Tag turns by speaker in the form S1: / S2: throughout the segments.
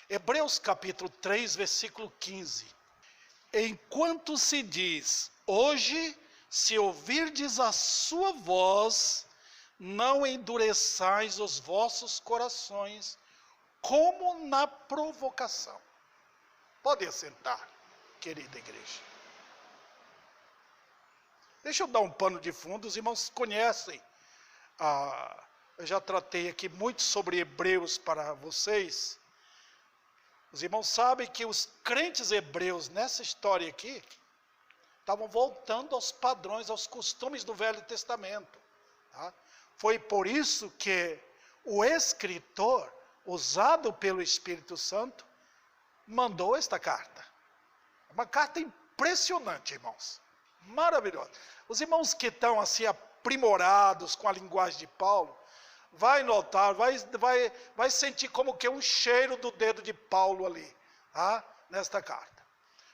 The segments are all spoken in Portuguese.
S1: Hebreus capítulo 3, versículo 15. Enquanto se diz, hoje, se ouvirdes a sua voz, não endureçais os vossos corações, como na provocação. Pode assentar, querida igreja. Deixa eu dar um pano de fundo, os irmãos conhecem. Eu já tratei aqui muito sobre Hebreus para vocês. Os irmãos sabem que os crentes hebreus nessa história aqui estavam voltando aos padrões, aos costumes do Velho Testamento. Tá? Foi por isso que o escritor, usado pelo Espírito Santo, mandou esta carta. Uma carta impressionante, irmãos. Maravilhosa. Os irmãos que estão assim aprimorados com a linguagem de Paulo, vai notar, vai sentir como que um cheiro do dedo de Paulo ali, tá? Nesta carta.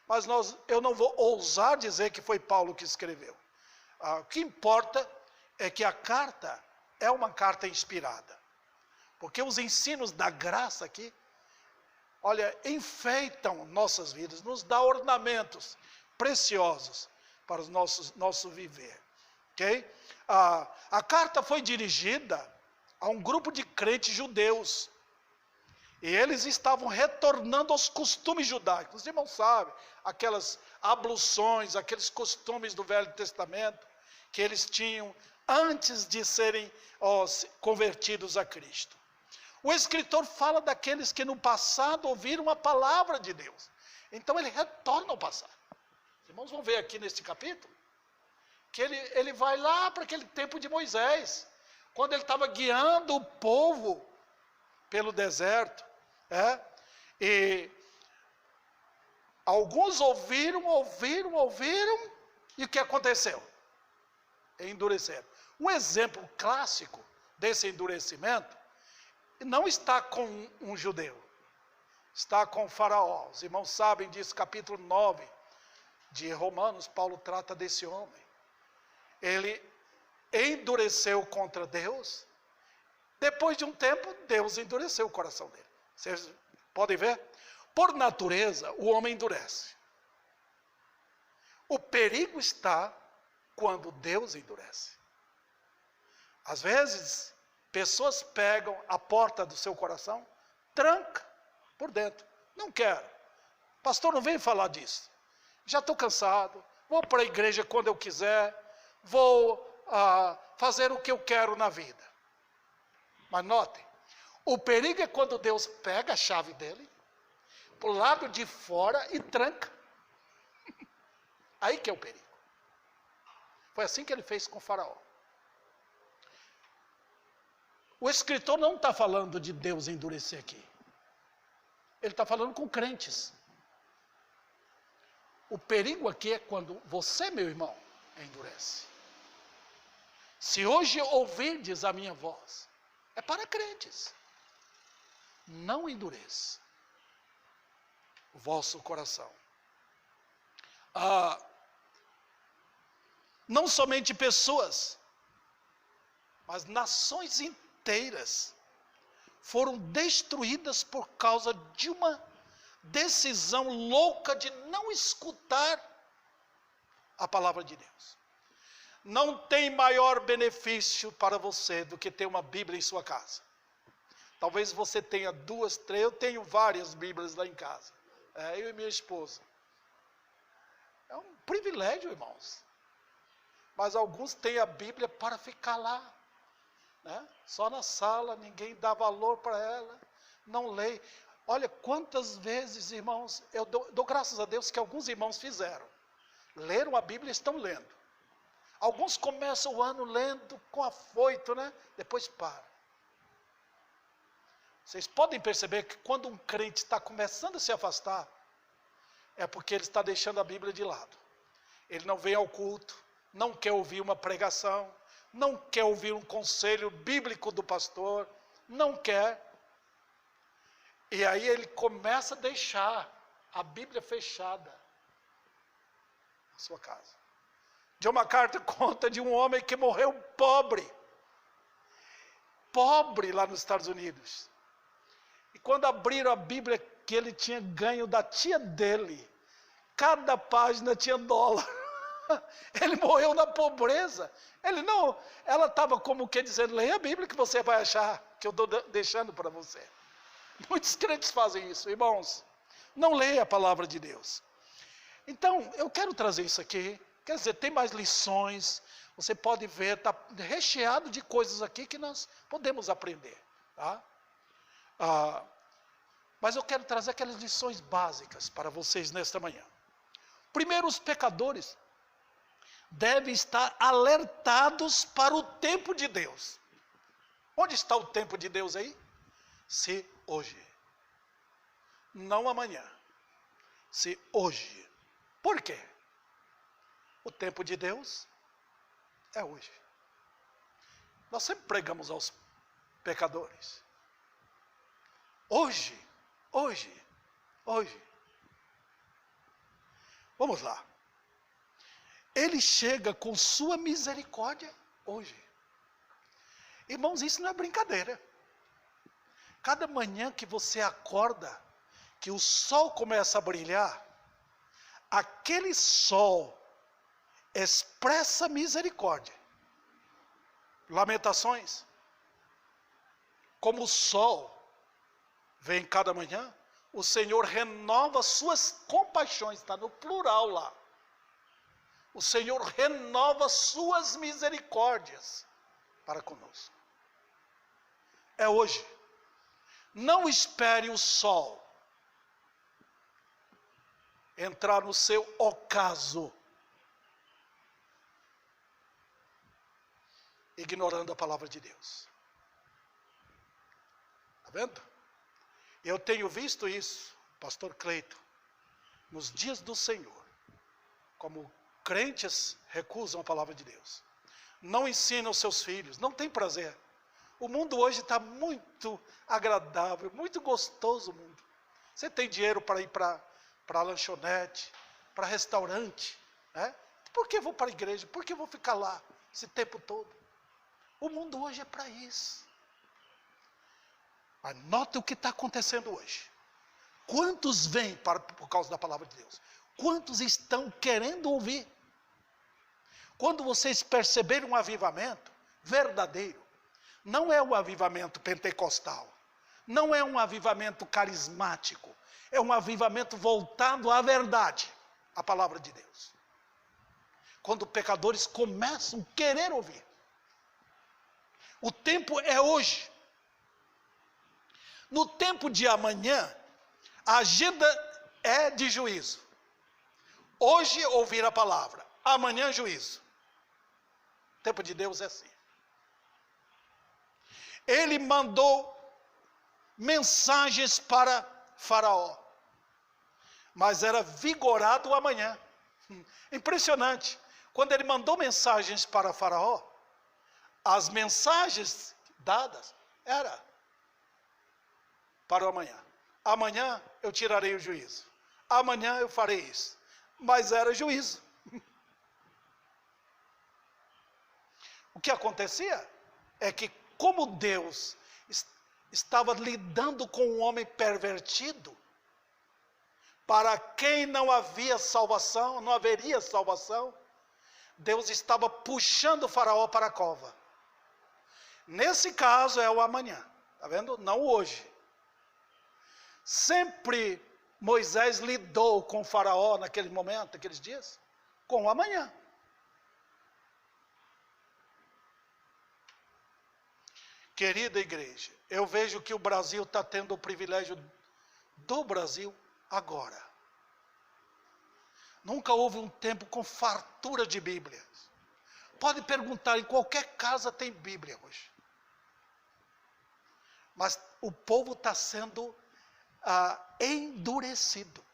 S1: Mas eu não vou ousar dizer que foi Paulo que escreveu. O que importa é que a carta é uma carta inspirada. Porque os ensinos da graça aqui, olha, enfeitam nossas vidas, nos dá ornamentos preciosos para o nosso viver. Okay? A carta foi dirigida a um grupo de crentes judeus. E eles estavam retornando aos costumes judaicos. Os irmãos sabem, aquelas abluções, aqueles costumes do Velho Testamento, que eles tinham antes de serem convertidos a Cristo. O escritor fala daqueles que no passado ouviram a palavra de Deus. Então ele retorna ao passado. Os irmãos vão ver aqui neste capítulo, que ele vai lá para aquele tempo de Moisés, quando ele estava guiando o povo pelo deserto. E alguns ouviram, e o que aconteceu? Endureceram. Um exemplo clássico desse endurecimento não está com um judeu, está com Faraó. Os irmãos sabem disso, capítulo 9 de Romanos, Paulo trata desse homem. Ele endureceu contra Deus. Depois de um tempo, Deus endureceu o coração dele. Vocês podem ver? Por natureza, o homem endurece. O perigo está quando Deus endurece. Às vezes, pessoas pegam a porta do seu coração, tranca por dentro. Não quero. Pastor, não vem falar disso. Já estou cansado, vou para a igreja quando eu quiser, vou fazer o que eu quero na vida. Mas notem, o perigo é quando Deus pega a chave dele, para o lado de fora e tranca. Aí que é o perigo. Foi assim que ele fez com Faraó. O escritor não está falando de Deus endurecer aqui. Ele está falando com crentes. O perigo aqui é quando você, meu irmão, endurece. Se hoje ouvirdes a minha voz, é para crentes. Não endureça o vosso coração. Não somente pessoas, mas nações inteiras foram destruídas por causa de uma decisão louca de não escutar a palavra de Deus. Não tem maior benefício para você do que ter uma Bíblia em sua casa. Talvez você tenha 2, 3, eu tenho várias Bíblias lá em casa. Eu e minha esposa. É um privilégio, irmãos. Mas alguns têm a Bíblia para ficar lá. Né? Só na sala, ninguém dá valor para ela. Não lê. Olha quantas vezes, irmãos, eu dou graças a Deus que alguns irmãos fizeram. Leram a Bíblia e estão lendo. Alguns começam o ano lendo com afoito, né? Depois param. Vocês podem perceber que quando um crente está começando a se afastar, é porque ele está deixando a Bíblia de lado. Ele não vem ao culto, não quer ouvir uma pregação, não quer ouvir um conselho bíblico do pastor, não quer. E aí ele começa a deixar a Bíblia fechada na sua casa. John MacArthur conta de um homem que morreu pobre lá nos Estados Unidos. E quando abriram a Bíblia, que ele tinha ganho da tia dele. Cada página tinha $1. Ele morreu na pobreza. Ela estava como que dizendo, leia a Bíblia que você vai achar, que eu estou deixando para você. Muitos crentes fazem isso, irmãos. Não leia a palavra de Deus. Então, eu quero trazer isso aqui. Quer dizer, tem mais lições. Você pode ver, está recheado de coisas aqui que nós podemos aprender. Tá? Mas eu quero trazer aquelas lições básicas para vocês nesta manhã. Primeiro, os pecadores devem estar alertados para o tempo de Deus. Onde está o tempo de Deus aí? Se hoje. Não amanhã. Se hoje. Por quê? O tempo de Deus é hoje. Nós sempre pregamos aos pecadores. Hoje. Vamos lá. Ele chega com sua misericórdia hoje. Irmãos, isso não é brincadeira. Cada manhã que você acorda, que o sol começa a brilhar, aquele sol expressa misericórdia. Lamentações. Como o sol vem cada manhã, o Senhor renova suas compaixões, está no plural lá. O Senhor renova suas misericórdias para conosco. É hoje. Não espere o sol entrar no seu ocaso, ignorando a palavra de Deus. Está vendo? Eu tenho visto isso, pastor Cleito, nos dias do Senhor, como crentes recusam a palavra de Deus. Não ensinam os seus filhos, não tem prazer. O mundo hoje está muito agradável, muito gostoso o mundo. Você tem dinheiro para ir para lanchonete, para restaurante, né? Por que vou para a igreja? Por que vou ficar lá esse tempo todo? O mundo hoje é para isso. Mas nota o que está acontecendo hoje. Quantos vêm por causa da palavra de Deus? Quantos estão querendo ouvir? Quando vocês perceberem um avivamento verdadeiro, não é um avivamento pentecostal, não é um avivamento carismático, é um avivamento voltado à verdade, à palavra de Deus. Quando pecadores começam a querer ouvir. O tempo é hoje. No tempo de amanhã, a agenda é de juízo. Hoje ouvir a palavra, amanhã juízo. O tempo de Deus é assim. Ele mandou mensagens para Faraó, mas era vigorado amanhã. Impressionante. Quando ele mandou mensagens para Faraó, as mensagens dadas era para o amanhã. Amanhã eu tirarei o juízo. Amanhã eu farei isso. Mas era juízo. O que acontecia é que, como Deus estava lidando com um homem pervertido, para quem não havia salvação, não haveria salvação, Deus estava puxando o Faraó para a cova. Nesse caso é o amanhã, está vendo? Não o hoje. Sempre Moisés lidou com o Faraó naquele momento, naqueles dias, com o amanhã. Querida igreja, eu vejo que o Brasil está tendo o privilégio do Brasil agora. Nunca houve um tempo com fartura de Bíblias. Pode perguntar, em qualquer casa tem Bíblia hoje. Mas o povo está sendo endurecido.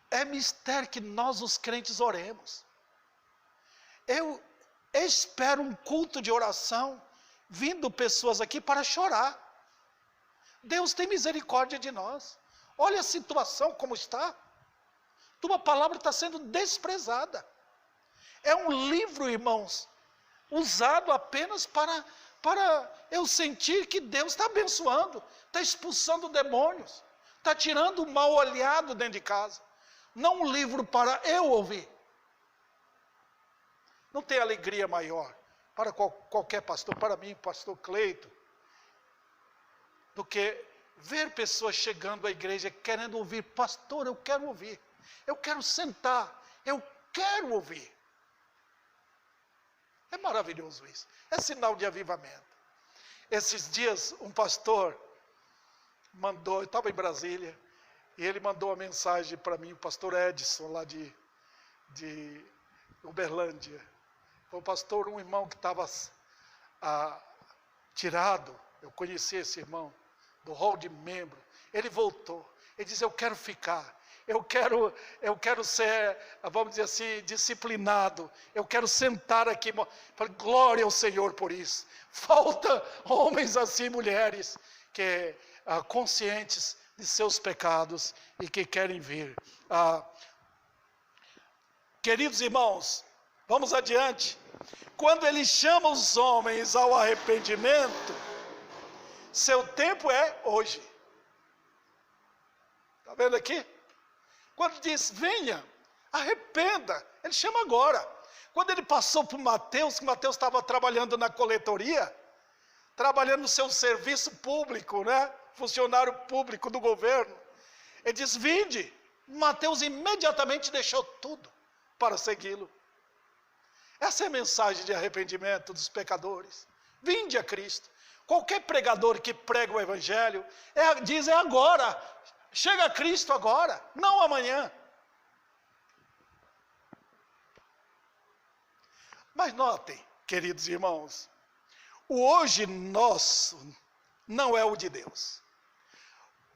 S1: É mistério que nós, os crentes, oremos. Eu espero um culto de oração, vindo pessoas aqui para chorar. Deus tem misericórdia de nós. Olha a situação como está. Tua palavra está sendo desprezada. É um livro, irmãos, usado apenas para eu sentir que Deus está abençoando, está expulsando demônios, Está tirando o mal olhado dentro de casa. Não um livro para eu ouvir. Não tem alegria maior para qualquer pastor, para mim, pastor Cleito, do que ver pessoas chegando à igreja querendo ouvir. Pastor, eu quero ouvir. Eu quero sentar. Eu quero ouvir. É maravilhoso isso. É sinal de avivamento. Esses dias, um pastor mandou, eu estava em Brasília, e ele mandou uma mensagem para mim, o pastor Edson, lá de Uberlândia. Foi o pastor, um irmão que estava tirado, eu conheci esse irmão, do hall de membro. Ele voltou, ele disse, eu quero ficar. Eu quero ser, vamos dizer assim, disciplinado. Eu quero sentar aqui. Falei, glória ao Senhor por isso. Falta homens assim, mulheres, que conscientes de seus pecados e que querem vir. Queridos irmãos, vamos adiante. Quando ele chama os homens ao arrependimento, seu tempo é hoje. Está vendo aqui? Quando diz, venha, arrependa, ele chama agora. Quando ele passou para Mateus, que Mateus estava trabalhando na coletoria, trabalhando no seu serviço público, né? Funcionário público do governo. Ele diz, vinde. Mateus imediatamente deixou tudo para segui-lo. Essa é a mensagem de arrependimento dos pecadores. Vinde a Cristo. Qualquer pregador que prega o evangelho, diz, é agora. Chega a Cristo agora, não amanhã. Mas notem, queridos irmãos, o hoje nosso não é o de Deus.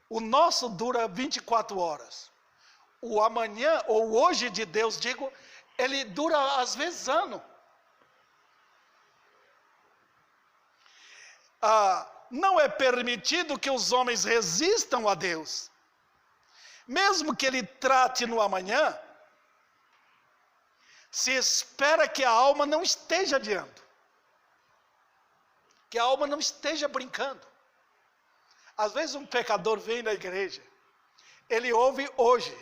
S1: O nosso dura 24 horas. O amanhã, ou o hoje de Deus, digo, ele dura às vezes ano. Não é permitido que os homens resistam a Deus. Mesmo que ele trate no amanhã, se espera que a alma não esteja adiando. Que a alma não esteja brincando. Às vezes um pecador vem na igreja, ele ouve hoje.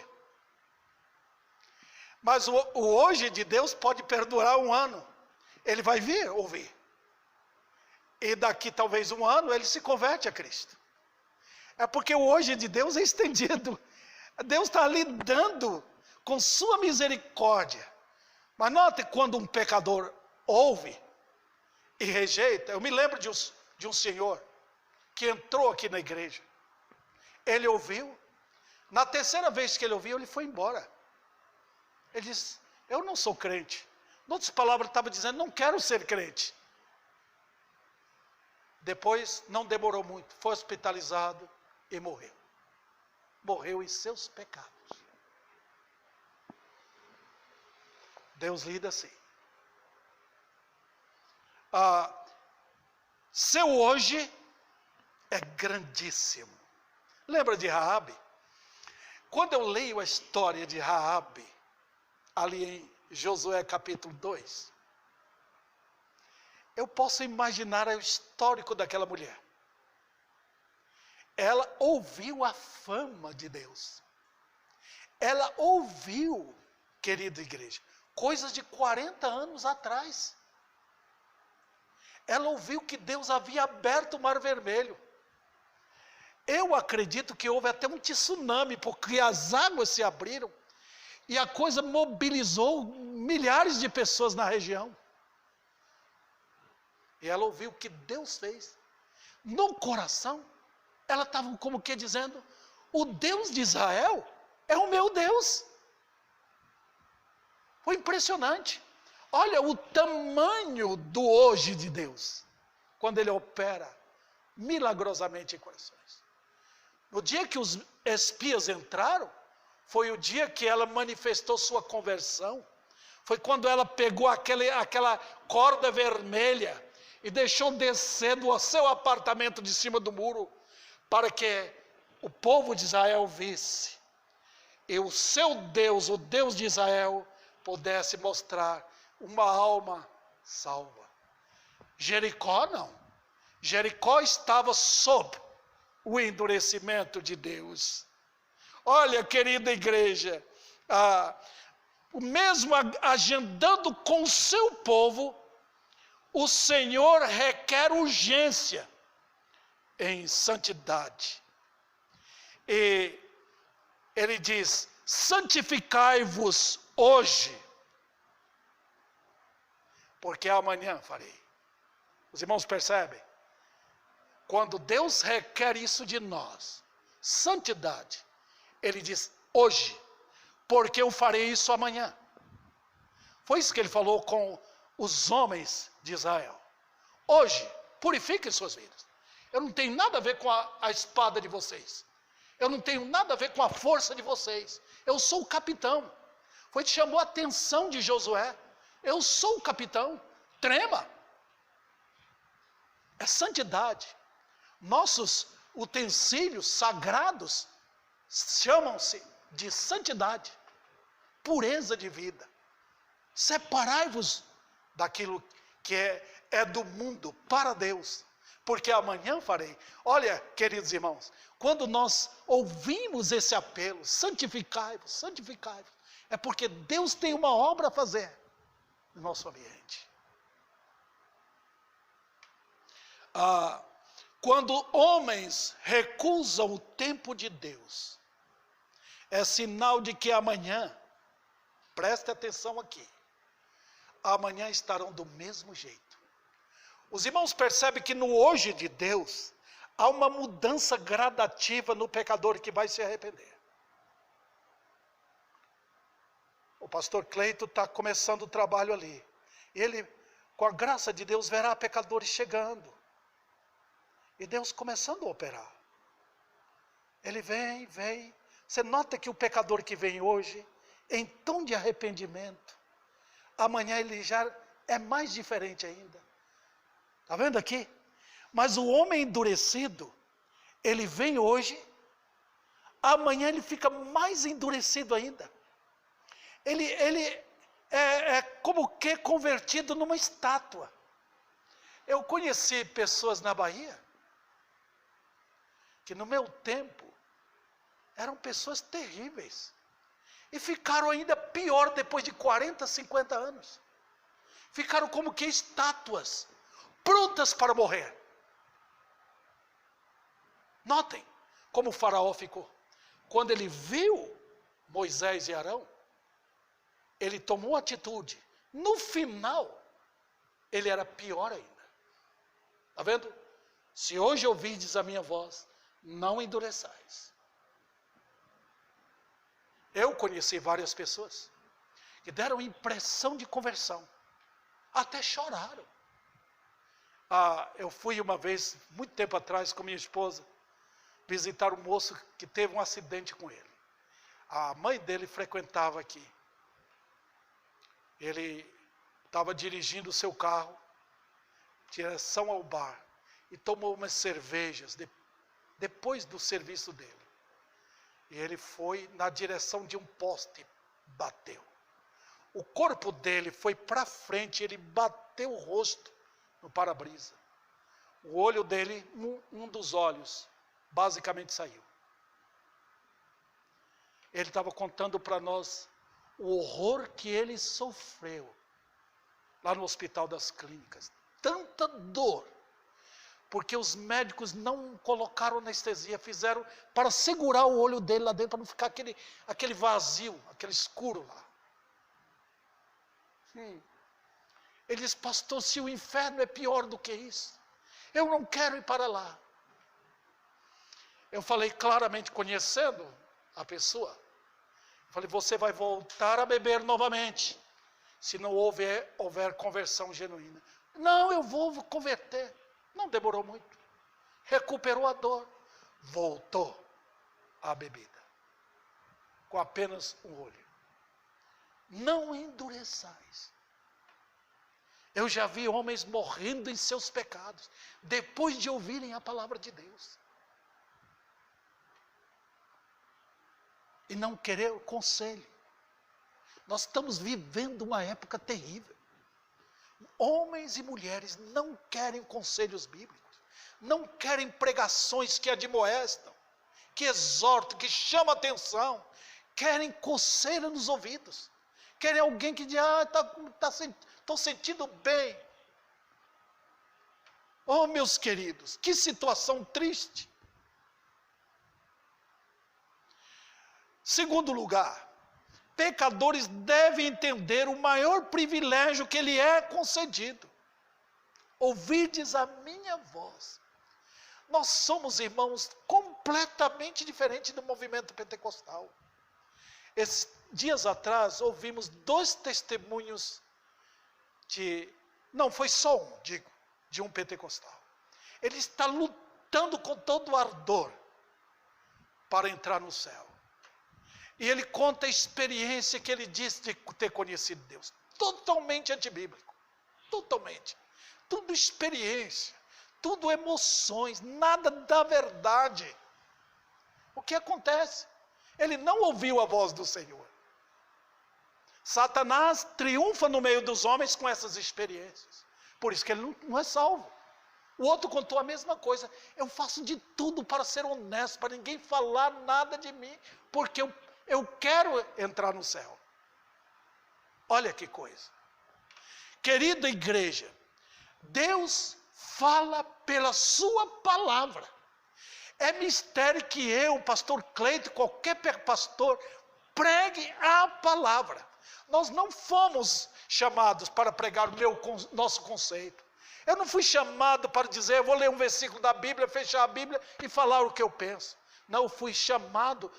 S1: Mas o hoje de Deus pode perdurar um ano. Ele vai vir ouvir. E daqui talvez um ano ele se converte a Cristo. É porque o hoje de Deus é estendido. Deus está lidando com sua misericórdia. Mas note, quando um pecador ouve e rejeita. Eu me lembro de um senhor que entrou aqui na igreja. Ele ouviu. Na terceira vez que ele ouviu, ele foi embora. Ele disse, eu não sou crente. Em outras palavras, ele estava dizendo, não quero ser crente. Depois, não demorou muito, foi hospitalizado e morreu. Morreu em seus pecados. Deus lida assim. Seu hoje é grandíssimo. Lembra de Raabe? Quando eu leio a história de Raabe, ali em Josué capítulo 2, eu posso imaginar o histórico daquela mulher. Ela ouviu a fama de Deus. Ela ouviu, querida igreja, coisas de 40 anos atrás. Ela ouviu que Deus havia aberto o Mar Vermelho. Eu acredito que houve até um tsunami, porque as águas se abriram e a coisa mobilizou milhares de pessoas na região. E ela ouviu o que Deus fez. No coração, ela estava como que dizendo, o Deus de Israel é o meu Deus. Foi impressionante. Olha o tamanho do hoje de Deus, quando Ele opera milagrosamente em corações. No dia que os espias entraram, foi o dia que ela manifestou sua conversão. Foi quando ela pegou aquela corda vermelha e deixou descer do seu apartamento de cima do muro, para que o povo de Israel visse. E o seu Deus, o Deus de Israel, pudesse mostrar uma alma salva. Jericó não. Jericó estava sob o endurecimento de Deus. Olha, querida igreja, mesmo agendando com o seu povo, o Senhor requer urgência em santidade. E Ele diz: santificai-vos hoje, porque amanhã farei. Os irmãos percebem? Quando Deus requer isso de nós, santidade, Ele diz hoje, porque eu farei isso amanhã. Foi isso que Ele falou com os homens de Israel. Hoje, purifiquem suas vidas. Eu não tenho nada a ver com a espada de vocês. Eu não tenho nada a ver com a força de vocês. Eu sou o capitão. Foi que chamou a atenção de Josué. Eu sou o capitão. Trema. É santidade. Nossos utensílios sagrados chamam-se de santidade, pureza de vida. Separai-vos daquilo que é do mundo para Deus, porque amanhã farei. Olha, queridos irmãos, quando nós ouvimos esse apelo, santificai-vos, santificai-vos, é porque Deus tem uma obra a fazer no nosso ambiente. Quando homens recusam o tempo de Deus, é sinal de que amanhã, preste atenção aqui, amanhã estarão do mesmo jeito. Os irmãos percebem que no hoje de Deus, há uma mudança gradativa no pecador que vai se arrepender. O pastor Cleito está começando o trabalho ali. Ele, com a graça de Deus, verá pecadores chegando. E Deus começando a operar. Ele vem. Você nota que o pecador que vem hoje, em tom de arrependimento, amanhã ele já é mais diferente ainda. Está vendo aqui? Mas o homem endurecido, ele vem hoje, amanhã ele fica mais endurecido ainda. Ele é como que convertido numa estátua. Eu conheci pessoas na Bahia, que no meu tempo, eram pessoas terríveis. E ficaram ainda pior depois de 40, 50 anos. Ficaram como que estátuas, prontas para morrer. Notem como o faraó ficou. Quando ele viu Moisés e Arão, ele tomou atitude. No final, ele era pior ainda. Está vendo? Se hoje ouvides a minha voz, não endureçais. Eu conheci várias pessoas que deram impressão de conversão. Até choraram. Eu fui uma vez, muito tempo atrás, com minha esposa, visitar um moço que teve um acidente com ele. A mãe dele frequentava aqui. Ele estava dirigindo o seu carro, direção ao bar, e tomou umas cervejas depois do serviço dele. E ele foi na direção de um poste, bateu. O corpo dele foi para frente, ele bateu o rosto no para-brisa. O olho dele, um dos olhos, basicamente saiu. Ele estava contando para nós o horror que ele sofreu lá no Hospital das Clínicas. Tanta dor, porque os médicos não colocaram anestesia, fizeram para segurar o olho dele lá dentro, para não ficar aquele vazio, aquele escuro lá. Ele disse: pastor, se o inferno é pior do que isso, eu não quero ir para lá. Eu falei claramente, conhecendo a pessoa, falei: você vai voltar a beber novamente, se não houver conversão genuína. Não, eu vou converter. Não demorou muito. Recuperou a dor. Voltou à bebida. Com apenas um olho. Não endureçais. Eu já vi homens morrendo em seus pecados, depois de ouvirem a palavra de Deus. E não querer o conselho. Nós estamos vivendo uma época terrível. Homens e mulheres não querem conselhos bíblicos, não querem pregações que admoestam, que exortam, que chamam atenção, querem coceira nos ouvidos, querem alguém que diz, estou sentindo bem. Oh, meus queridos, que situação triste. Segundo lugar, pecadores devem entender o maior privilégio que lhe é concedido. Ouvides a minha voz. Nós somos, irmãos, completamente diferentes do movimento pentecostal. Esses dias atrás, ouvimos 2 testemunhos não foi só um, de um pentecostal. Ele está lutando com todo o ardor para entrar no céu. E ele conta a experiência que ele diz de ter conhecido Deus. Totalmente antibíblico. Totalmente. Tudo experiência. Tudo emoções. Nada da verdade. O que acontece? Ele não ouviu a voz do Senhor. Satanás triunfa no meio dos homens com essas experiências. Por isso que ele não é salvo. O outro contou a mesma coisa. Eu faço de tudo para ser honesto, para ninguém falar nada de mim, porque eu quero entrar no céu. Olha que coisa. Querida igreja, Deus fala pela sua palavra. É mistério que eu, pastor Cleito, qualquer pastor, pregue a palavra. Nós não fomos chamados para pregar nosso conceito. Eu não fui chamado para dizer, eu vou ler um versículo da Bíblia, fechar a Bíblia e falar o que eu penso. Não,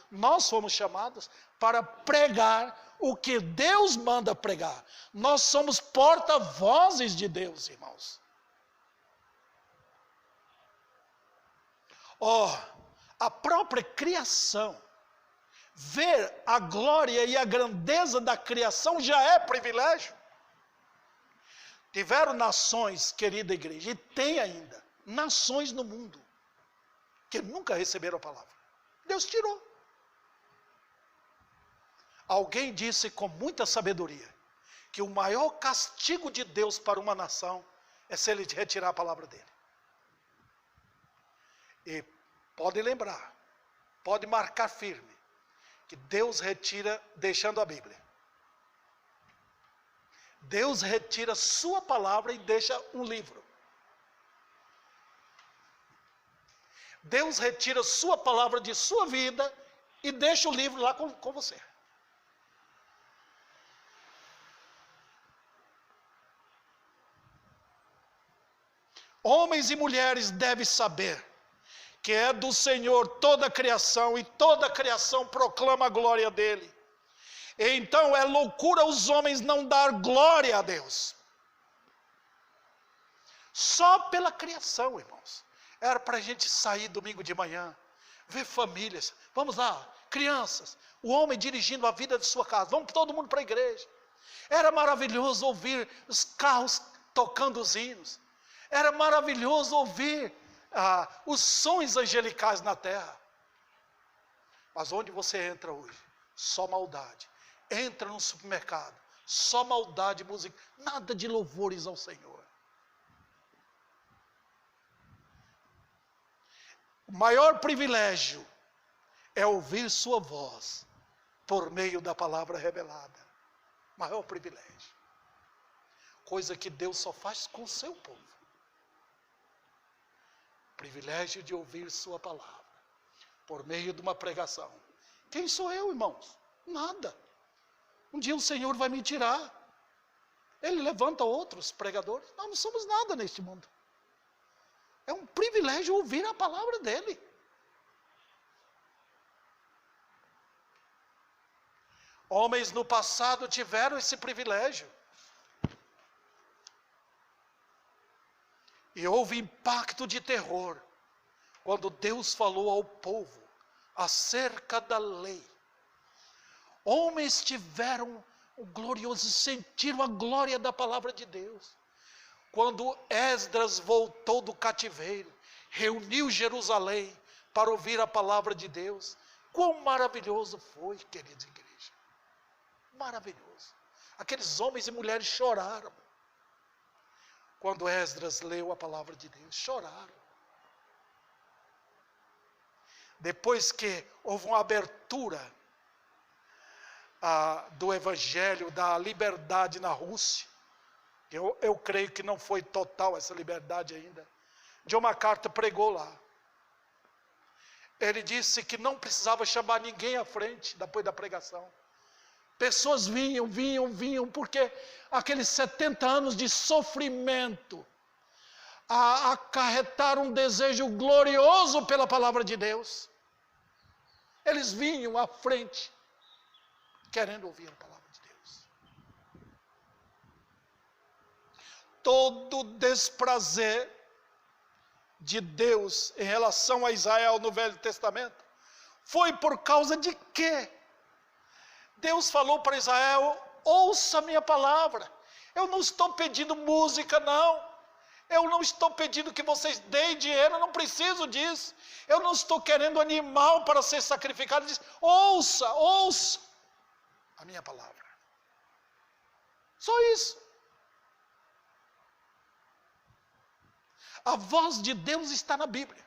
S1: nós fomos chamados para pregar o que Deus manda pregar. Nós somos porta-vozes de Deus, irmãos. A própria criação, ver a glória e a grandeza da criação já é privilégio. Tiveram nações, querida igreja, e tem ainda, nações no mundo, que nunca receberam a palavra. Deus tirou. Alguém disse com muita sabedoria, que o maior castigo de Deus para uma nação, é se ele retirar a palavra dele. E pode lembrar, pode marcar firme, que Deus retira deixando a Bíblia. Deus retira sua palavra e deixa um livro. Deus retira sua palavra de sua vida e deixa o livro lá com você. Homens e mulheres devem saber que é do Senhor toda a criação, e toda a criação proclama a glória dele. Então é loucura os homens não dar glória a Deus. Só pela criação, irmãos. Era para a gente sair domingo de manhã, ver famílias, vamos lá, crianças, o homem dirigindo a vida de sua casa, vamos todo mundo para a igreja. Era maravilhoso ouvir os carros tocando os hinos. Era maravilhoso ouvir os sons angelicais na terra. Mas onde você entra hoje? Só maldade. Entra no supermercado, só maldade, música, nada de louvores ao Senhor. O maior privilégio é ouvir sua voz por meio da palavra revelada. Maior privilégio. Coisa que Deus só faz com o seu povo. Privilégio de ouvir sua palavra por meio de uma pregação. Quem sou eu, irmãos? Nada. Um dia o Senhor vai me tirar. Ele levanta outros pregadores. Nós não somos nada neste mundo. É um privilégio ouvir a palavra dele. Homens no passado tiveram esse privilégio. E houve impacto de terror quando Deus falou ao povo acerca da lei. Homens tiveram o glorioso, sentiram a glória da palavra de Deus. Quando Esdras voltou do cativeiro, reuniu Jerusalém para ouvir a palavra de Deus. Quão maravilhoso foi, queridos igreja. Maravilhoso. Aqueles homens e mulheres choraram. Quando Esdras leu a palavra de Deus, choraram. depois que houve uma abertura do evangelho, da liberdade na Rússia, eu creio que não foi total essa liberdade ainda, John MacArthur pregou lá. Ele disse que não precisava chamar ninguém à frente depois da pregação. Pessoas vinham, porque aqueles 70 anos de sofrimento acarretaram um desejo glorioso pela palavra de Deus. Eles vinham à frente, querendo ouvir a palavra de Deus. Todo desprazer de Deus em relação a Israel no Velho Testamento foi por causa de quê? Deus falou para Israel: ouça a minha palavra. Eu não estou pedindo música, não. Eu não estou pedindo que vocês deem dinheiro, eu não preciso disso. Eu não estou querendo animal para ser sacrificado. Diz: ouça a minha palavra. Só isso. A voz de Deus está na Bíblia.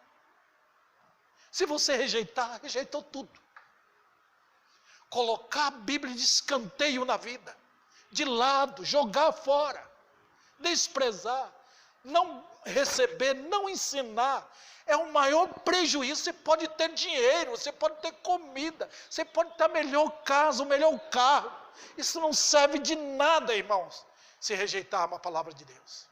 S1: Se você rejeitar, rejeitou tudo. Colocar a Bíblia de escanteio na vida, de lado, jogar fora, desprezar, não receber, não ensinar, é o maior prejuízo. Você pode ter dinheiro, você pode ter comida, você pode ter a melhor casa, o melhor carro. Isso não serve de nada, irmãos, se rejeitar uma palavra de Deus.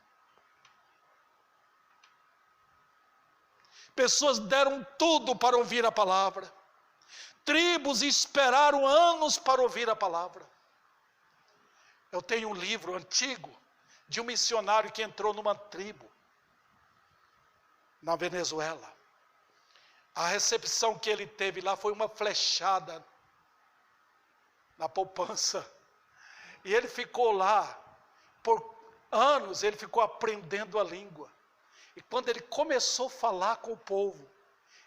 S1: Pessoas deram tudo para ouvir a palavra. Tribos esperaram anos para ouvir a palavra. Eu tenho um livro antigo de um missionário que entrou numa tribo na Venezuela. A recepção que ele teve lá foi uma flechada na poupança. E ele ficou lá por anos, ele ficou aprendendo a língua. E quando ele começou a falar com o povo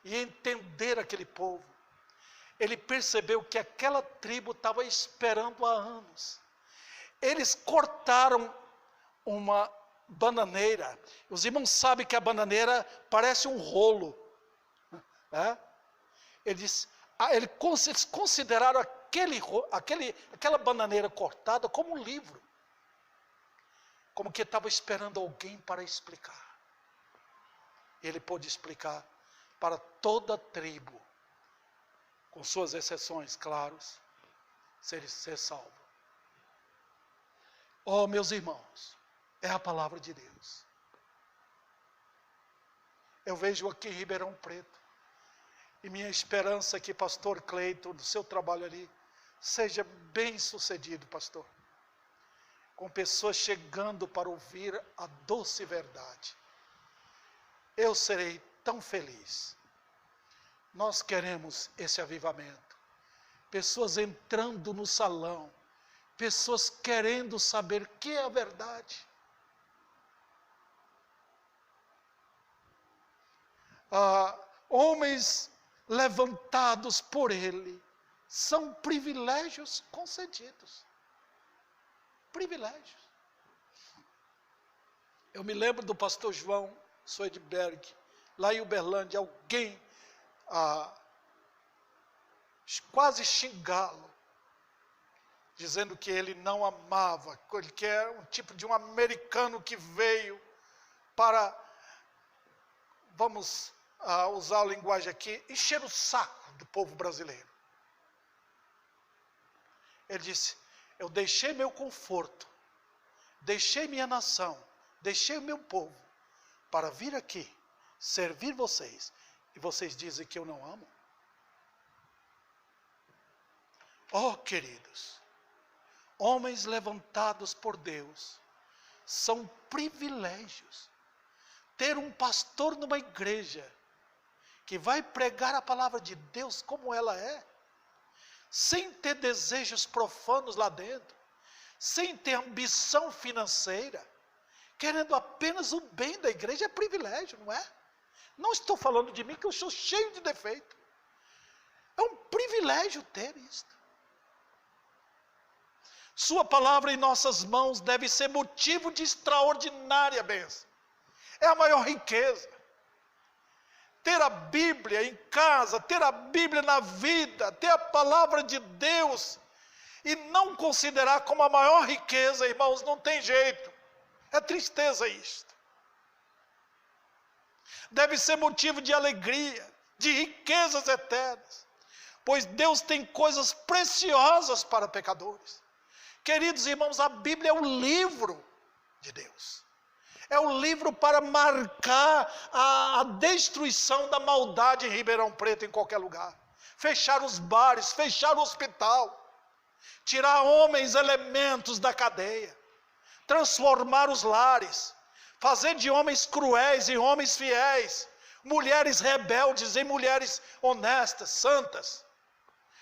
S1: e entender aquele povo, ele percebeu que aquela tribo estava esperando há anos. Eles cortaram uma bananeira. Os irmãos sabem que a bananeira parece um rolo. Eles consideraram aquela bananeira cortada como um livro. Como que estava esperando alguém para explicar. Ele pôde explicar para toda a tribo, com suas exceções, claros, ser salvo. Oh, meus irmãos, é a palavra de Deus. Eu vejo aqui em Ribeirão Preto, e minha esperança é que pastor Cleiton, do seu trabalho ali, seja bem sucedido, pastor, com pessoas chegando para ouvir a doce verdade. Eu serei tão feliz. Nós queremos esse avivamento. Pessoas entrando no salão, pessoas querendo saber o que é a verdade. Homens levantados por Ele são privilégios concedidos. Privilégios. Eu me lembro do pastor João Soedberg, lá em Uberlândia, alguém quase xingá-lo, dizendo que ele não amava, que é um tipo de um americano que veio para, vamos usar a linguagem aqui, encher o saco do povo brasileiro. Ele disse: eu deixei meu conforto, deixei minha nação, deixei o meu povo, para vir aqui, servir vocês, e vocês dizem que eu não amo? Oh, queridos, homens levantados por Deus, são privilégios. Ter um pastor numa igreja, que vai pregar a palavra de Deus como ela é, sem ter desejos profanos lá dentro, sem ter ambição financeira, querendo apenas o bem da igreja, é privilégio, não é? Não estou falando de mim, que eu sou cheio de defeito. É um privilégio ter isto. Sua palavra em nossas mãos deve ser motivo de extraordinária bênção. É a maior riqueza. ter a Bíblia em casa, ter a Bíblia na vida, ter a palavra de Deus, e não considerar como a maior riqueza, irmãos, não tem jeito. É tristeza isto. Deve ser motivo de alegria, de riquezas eternas, pois Deus tem coisas preciosas para pecadores. Queridos irmãos, a Bíblia é o livro de Deus. É o livro para marcar a destruição da maldade em Ribeirão Preto, em qualquer lugar. Fechar os bares, fechar o hospital, tirar homens elementos da cadeia, transformar os lares, fazer de homens cruéis em homens fiéis, mulheres rebeldes em mulheres honestas, santas,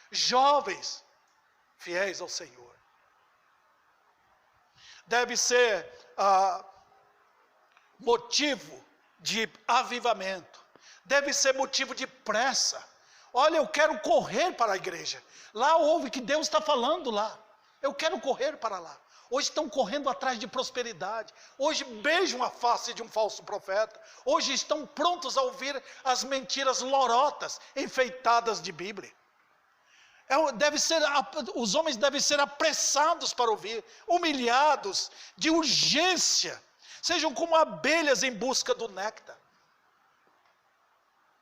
S1: jovens fiéis ao Senhor. Deve ser motivo de avivamento, deve ser motivo de pressa. Olha, eu quero correr para a igreja. Lá ouve que Deus está falando lá. Eu quero correr para lá. Hoje estão correndo atrás de prosperidade. Hoje beijam a face de um falso profeta. Hoje estão prontos a ouvir as mentiras lorotas, enfeitadas de Bíblia. Os homens devem ser apressados para ouvir, humilhados, de urgência. Sejam como abelhas em busca do néctar,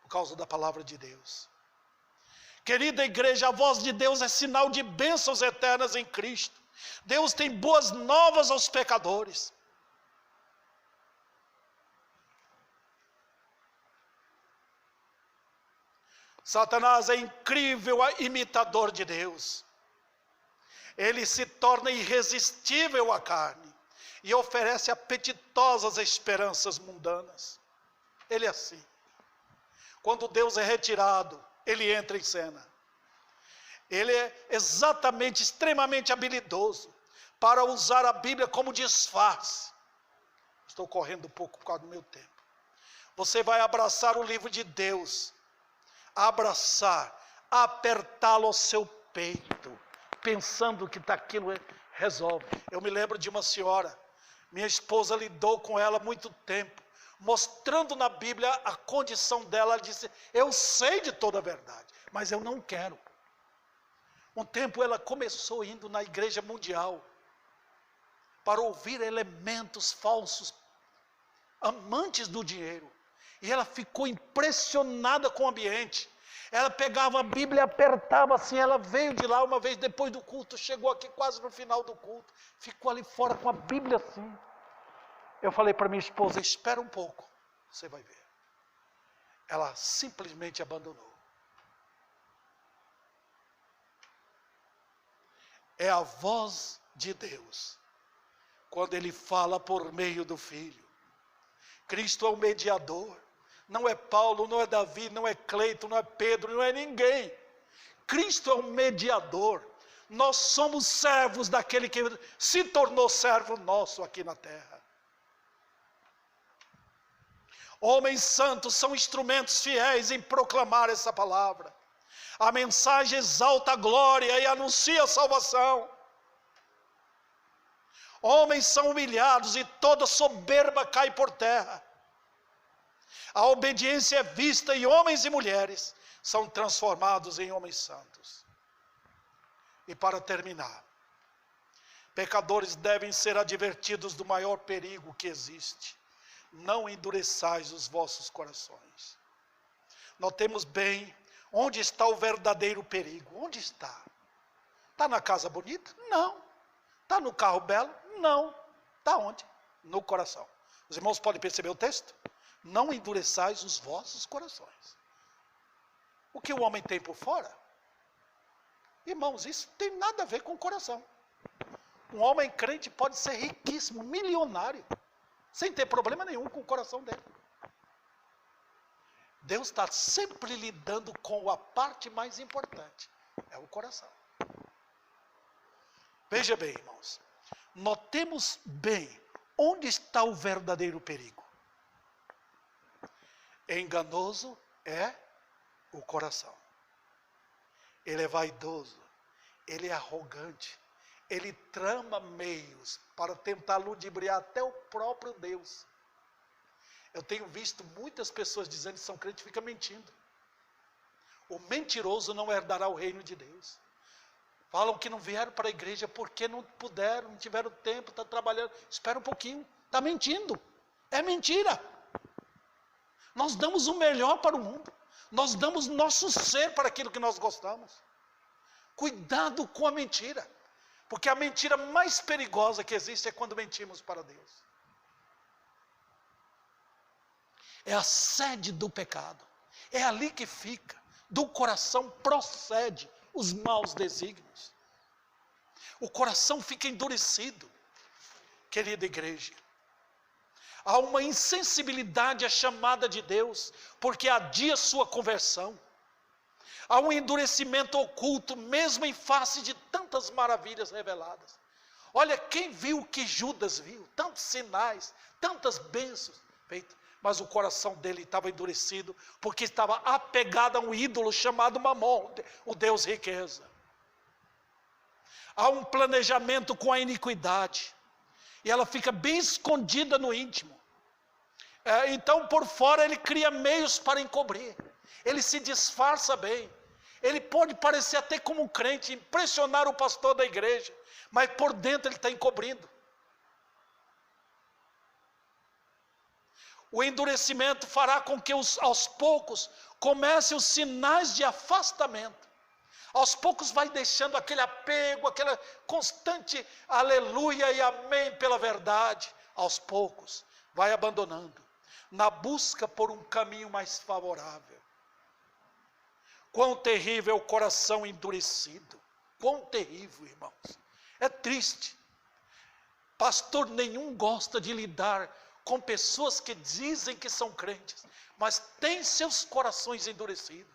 S1: por causa da palavra de Deus. Querida igreja, a voz de Deus é sinal de bênçãos eternas em Cristo. Deus tem boas novas aos pecadores. Satanás é incrível imitador de Deus. Ele se torna irresistível à carne e oferece apetitosas esperanças mundanas. Ele é assim. Quando Deus é retirado, ele entra em cena. Ele é extremamente habilidoso para usar a Bíblia como disfarce. Estou correndo um pouco por causa do meu tempo. Você vai abraçar o livro de Deus, apertá-lo ao seu peito, pensando que aquilo resolve. Eu me lembro de uma senhora, minha esposa lidou com ela há muito tempo, mostrando na Bíblia a condição dela. Ela disse: eu sei de toda a verdade, mas eu não quero. Um tempo ela começou indo na igreja mundial para ouvir elementos falsos, amantes do dinheiro, e ela ficou impressionada com o ambiente. Ela pegava a Bíblia e apertava assim. Ela veio de lá uma vez depois do culto, chegou aqui quase no final do culto, ficou ali fora com a Bíblia assim. Eu falei para minha esposa: espera um pouco, você vai ver. Ela simplesmente abandonou. É a voz de Deus, quando Ele fala por meio do Filho. Cristo é o mediador. Não é Paulo, não é Davi, não é Cleito, não é Pedro, não é ninguém. Cristo é o mediador. Nós somos servos daquele que se tornou servo nosso aqui na terra. Homens santos são instrumentos fiéis em proclamar essa palavra. A mensagem exalta a glória e anuncia a salvação. Homens são humilhados e toda soberba cai por terra. A obediência é vista e homens e mulheres são transformados em homens santos. E para terminar, pecadores devem ser advertidos do maior perigo que existe. Não endureçais os vossos corações. Notemos bem onde está o verdadeiro perigo. Onde está? Está na casa bonita? Não. Está no carro belo? Não. Está onde? No coração. Os irmãos podem perceber o texto? Não endureçais os vossos corações. O que o homem tem por fora? Irmãos, isso tem nada a ver com o coração. Um homem crente pode ser riquíssimo, milionário, sem ter problema nenhum com o coração dele. Deus está sempre lidando com a parte mais importante, é o coração. Veja bem, irmãos, notemos bem onde está o verdadeiro perigo. Enganoso é o coração. Ele é vaidoso, ele é arrogante, ele trama meios para tentar ludibriar até o próprio Deus. Eu tenho visto muitas pessoas dizendo que são crentes e ficam mentindo. O mentiroso não herdará o reino de Deus. Falam que não vieram para a igreja porque não puderam, não tiveram tempo, estão trabalhando. Espera um pouquinho, está mentindo. É mentira. Nós damos o melhor para o mundo. Nós damos nosso ser para aquilo que nós gostamos. Cuidado com a mentira. Porque a mentira mais perigosa que existe é quando mentimos para Deus. É a sede do pecado. É ali que fica. Do coração procede os maus desígnios. O coração fica endurecido, querida igreja. Há uma insensibilidade à chamada de Deus, porque adia sua conversão. Há um endurecimento oculto, mesmo em face de tantas maravilhas reveladas. Olha, quem viu o que Judas viu? Tantos sinais, tantas bênçãos feitas. Mas o coração dele estava endurecido, porque estava apegado a um ídolo chamado Mamon, o Deus riqueza. Há um planejamento com a iniquidade, e ela fica bem escondida no íntimo. Então, por fora, ele cria meios para encobrir. Ele se disfarça bem. Ele pode parecer até como um crente, impressionar o pastor da igreja, mas por dentro ele está encobrindo. O endurecimento fará com que aos poucos comecem os sinais de afastamento. Aos poucos vai deixando aquele apego, aquela constante aleluia e amém pela verdade. Aos poucos vai abandonando, na busca por um caminho mais favorável. Quão terrível é o coração endurecido. Quão terrível, irmãos. É triste. Pastor nenhum gosta de lidar com pessoas que dizem que são crentes, mas têm seus corações endurecidos.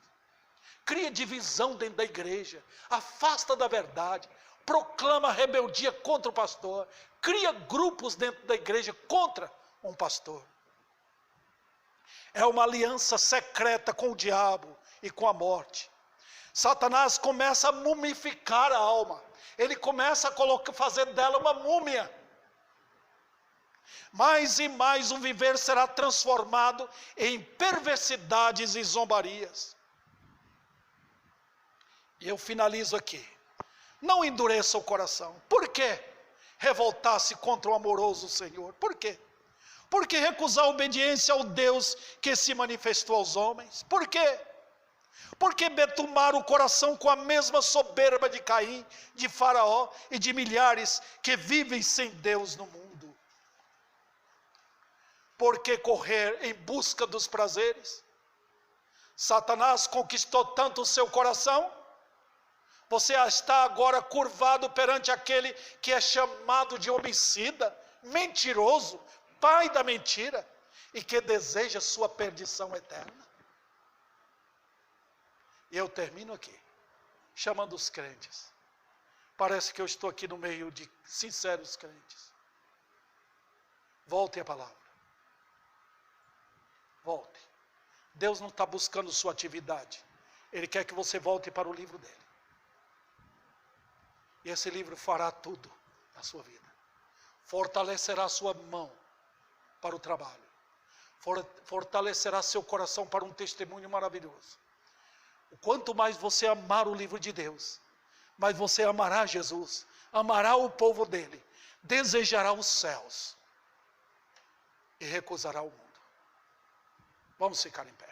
S1: Cria divisão dentro da igreja, afasta da verdade, proclama rebeldia contra o pastor, cria grupos dentro da igreja contra um pastor. É uma aliança secreta com o diabo e com a morte. Satanás começa a mumificar a alma, ele começa a fazer dela uma múmia. Mais e mais o viver será transformado em perversidades e zombarias. E eu finalizo aqui. Não endureça o coração. Por quê? Revoltar-se contra o amoroso Senhor. Por quê? Porque recusar a obediência ao Deus que se manifestou aos homens. Por quê? Porque betumar o coração com a mesma soberba de Caim, de Faraó e de milhares que vivem sem Deus no mundo. Por que correr em busca dos prazeres? Satanás conquistou tanto o seu coração, você está agora curvado perante aquele que é chamado de homicida, mentiroso, pai da mentira, e que deseja sua perdição eterna. E eu termino aqui, chamando os crentes. Parece que eu estou aqui no meio de sinceros crentes. Volte à palavra. Volte. Deus não está buscando sua atividade. Ele quer que você volte para o livro dele. E esse livro fará tudo na sua vida. Fortalecerá a sua mão para o trabalho. Fortalecerá seu coração para um testemunho maravilhoso. Quanto mais você amar o livro de Deus, mais você amará Jesus, amará o povo dele, desejará os céus e recusará o mundo. Vamos ficar em pé.